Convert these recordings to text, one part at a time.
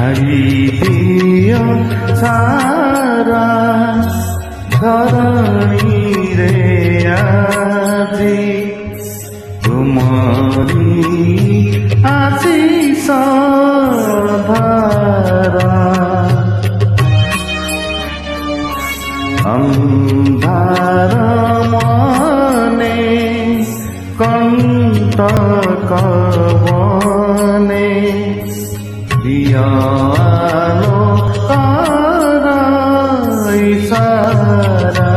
ঢালি দিও সারা ধরণী রে আজি তোমারি আশিস ধারা অন্ধার মনে কণ্টক বনে দিয়ালো করাই সারা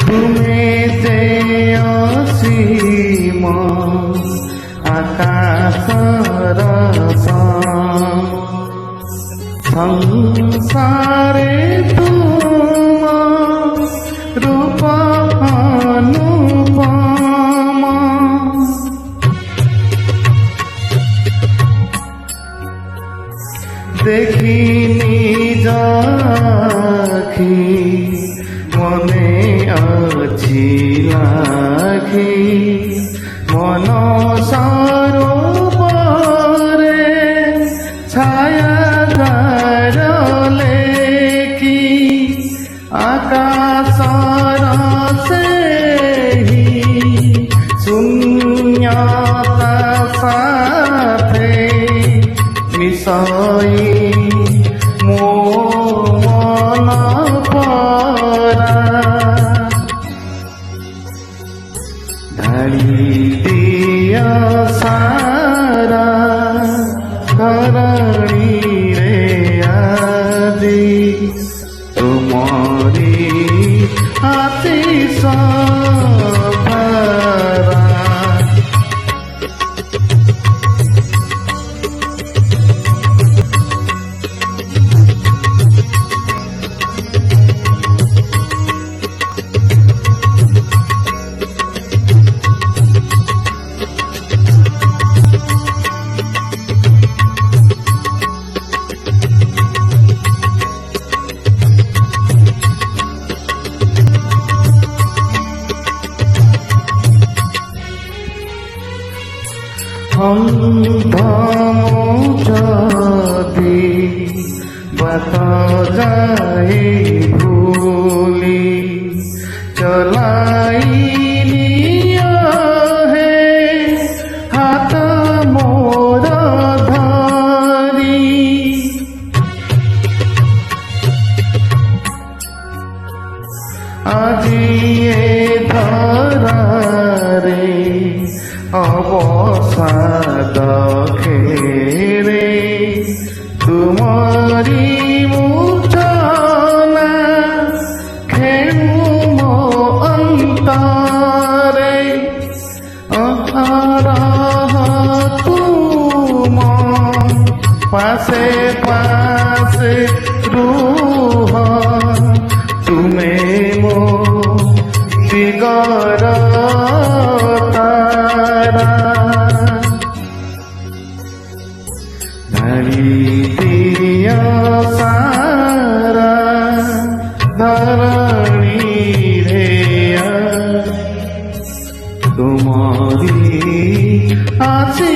তুমি যে অসীম আকাশর সংসারে তুম রূপ অনুপম দেখি নিজ আখি মনে ଅଛି লাখি মন সরোবরে ছায়া ধার লেখি আকাশর সেহি শূন্যতা সাথে মিশাই মো মন পরা ঢালি দিয়া সারা ধরণী রে আজি তোমারি আশিস ধারা যদি বাত যায় ভুলি চলাই নিয়া হে হাত মোর ধরি আজি এ ধরারে অবসাদ খেরে তুমরি মূর্ছনা খেলু মো অন্তরে অহরহ তুম পাশে পাশে রুহ তুমে মো দিগর ঢালি দিয়া সারা ধরণী রে তোমারি আশিস